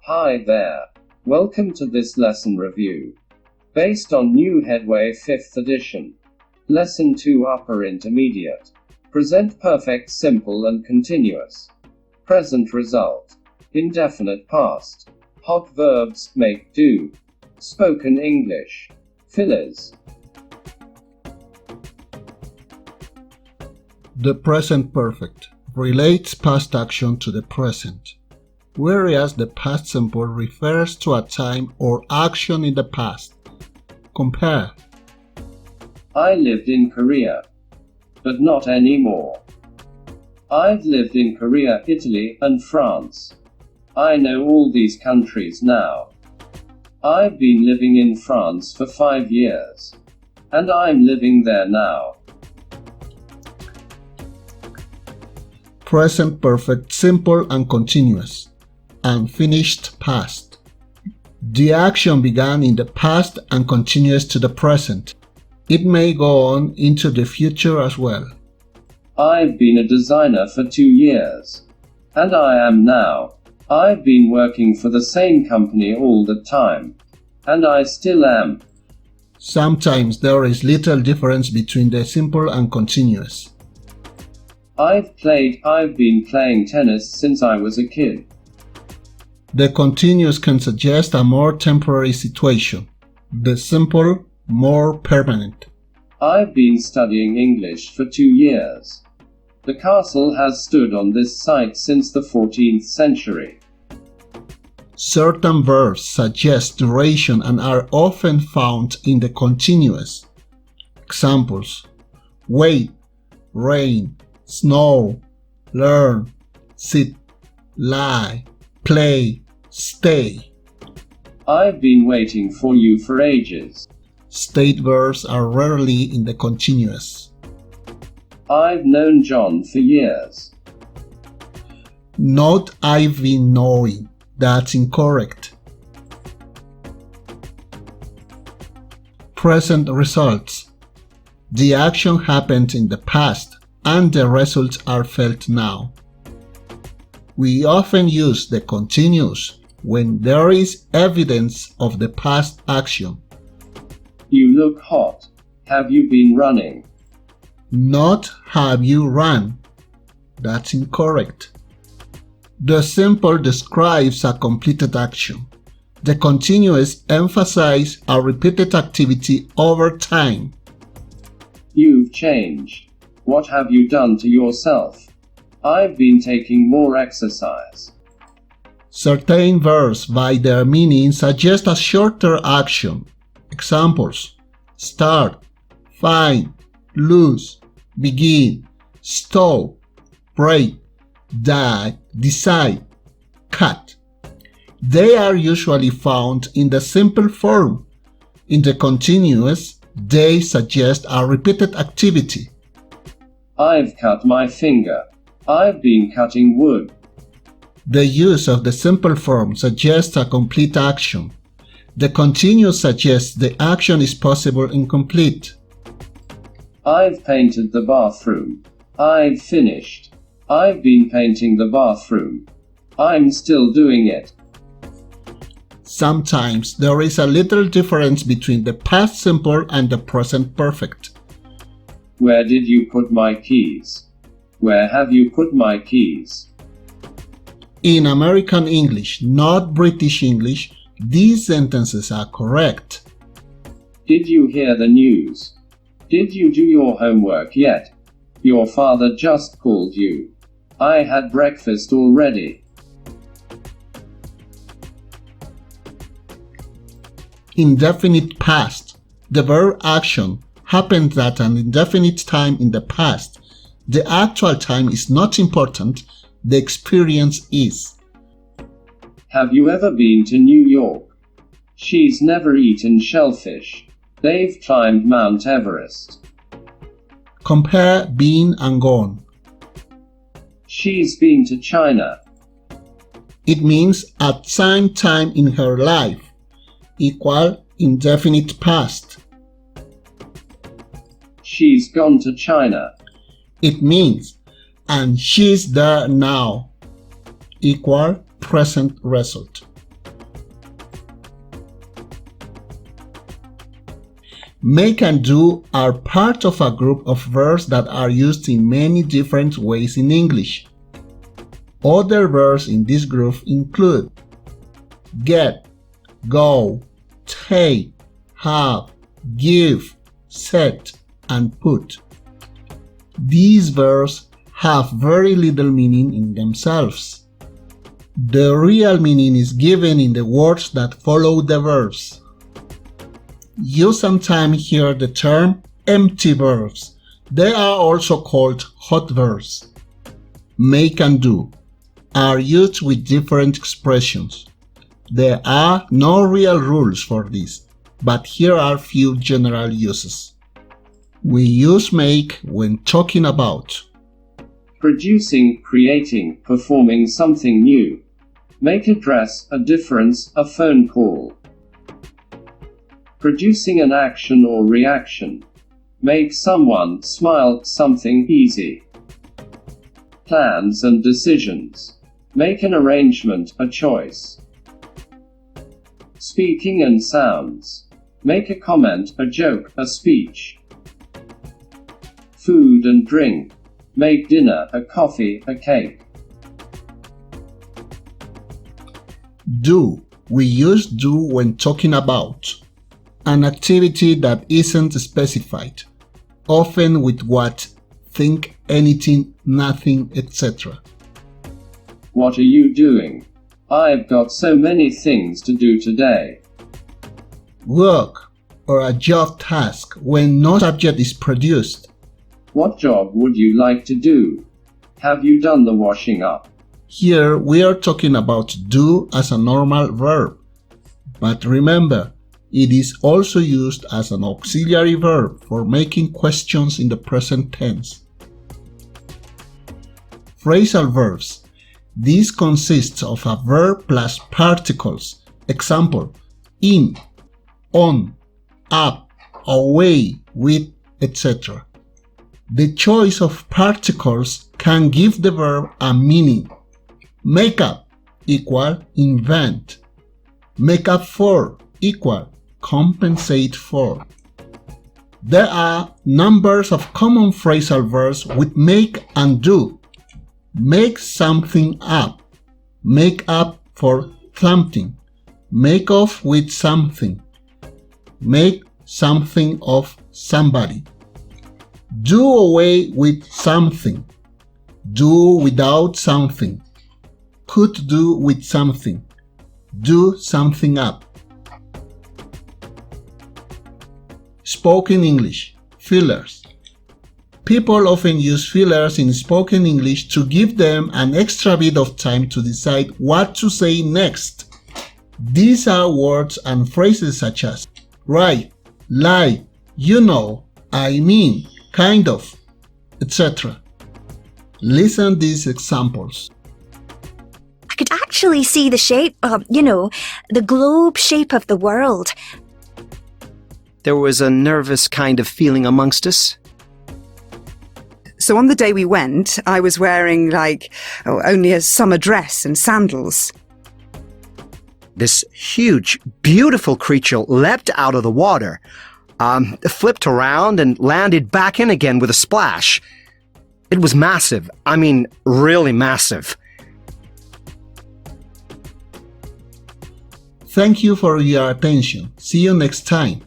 Hi there. Welcome to this lesson review. Based on New Headway 5th edition. Lesson 2 Upper Intermediate. Present perfect simple and continuous. Present result. Indefinite past. Hot verbs, make, do. Spoken English. Fillers. The present perfect relates past action to the present, whereas the past simple refers to a time or action in the past. Compare. I lived in Korea, but not anymore. I've lived in Korea, Italy, and France. I know all these countries now. I've been living in France for 5 years. And I'm living there now. Present perfect simple and continuous. Unfinished past. The action began in the past and continues to the present. It may go on into the future as well. I've been a designer for 2 years. And I am now. I've been working for the same company all the time. And I still am. Sometimes there is little difference between the simple and continuous. I've been playing tennis since I was a kid. The continuous can suggest a more temporary situation. The simple, more permanent. I've been studying English for 2 years. The castle has stood on this site since the 14th century. Certain verbs suggest duration and are often found in the continuous. Examples: wait, rain, snow, learn, sit, lie, play, stay. I've been waiting for you for ages. State verbs are rarely in the continuous. I've known John for years. Not I've been knowing. That's incorrect. Present results. The action happened in the past and the results are felt now. We often use the continuous when there is evidence of the past action. You look hot. Have you been running? Not have you run. That's incorrect. The simple describes a completed action. The continuous emphasizes a repeated activity over time. You've changed. What have you done to yourself? I've been taking more exercise. Certain verbs by their meaning suggest a shorter action. Examples: start, find, lose, begin, stop, break, die, decide, cut. They are usually found in the simple form. In the continuous, they suggest a repeated activity. I've cut my finger. I've been cutting wood. The use of the simple form suggests a complete action. The continuous suggests the action is possible and complete. I've painted the bathroom. I've finished. I've been painting the bathroom. I'm still doing it. Sometimes there is a little difference between the past simple and the present perfect. Where did you put my keys? Where have you put my keys? In American English, not British English, these sentences are correct. Did you hear the news? Did you do your homework yet? Your father just called you. I had breakfast already. Indefinite past. The verb action happened at an indefinite time in the past. The actual time is not important, the experience is. Have you ever been to New York? She's never eaten shellfish. They've climbed Mount Everest. Compare been and gone. She's been to China. It means at some time in her life. Equal indefinite past. She's gone to China. It means and she's there now. Equal present result. Make and do are part of a group of verbs that are used in many different ways in English. Other verbs in this group include get, go, take, have, give, set, and put. These verbs have very little meaning in themselves. The real meaning is given in the words that follow the verbs. You sometimes hear the term empty verbs. They are also called hot verbs. Make and do are used with different expressions. There are no real rules for this, but here are few general uses. We use make when talking about producing, creating, performing something new. Make a dress, a difference, a phone call. Producing an action or reaction. Make someone smile, something easy. Plans and decisions. Make an arrangement, a choice. Speaking and sounds. Make a comment, a joke, a speech. Food and drink. Make dinner, a coffee, a cake. Do. We use do when talking about an activity that isn't specified, often with what, think, anything, nothing, etc. What are you doing? I've got so many things to do today. Work or a job task when no subject is produced. What job would you like to do? Have you done the washing up? Here we are talking about do as a normal verb, but remember, it is also used as an auxiliary verb for making questions in the present tense. Phrasal verbs. This consists of a verb plus particles. Example, in, on, up, away, with, etc. The choice of particles can give the verb a meaning. Make up equal invent. Make up for equal compensate for. There are numbers of common phrasal verbs with make and do. Make something up. Make up for something. Make off with something. Make something of somebody. Do away with something. Do without something. Could do with something. Do something up. Spoken English. Fillers. People often use fillers in spoken English to give them an extra bit of time to decide what to say next. These are words and phrases such as right, like, you know, I mean, kind of, etc. Listen these examples. I could actually see the shape, the globe shape of the world. There was a nervous kind of feeling amongst us. So on the day we went, I was wearing only a summer dress and sandals. This huge, beautiful creature leapt out of the water, flipped around and landed back in again with a splash. It was massive. I mean, really massive. Thank you for your attention. See you next time.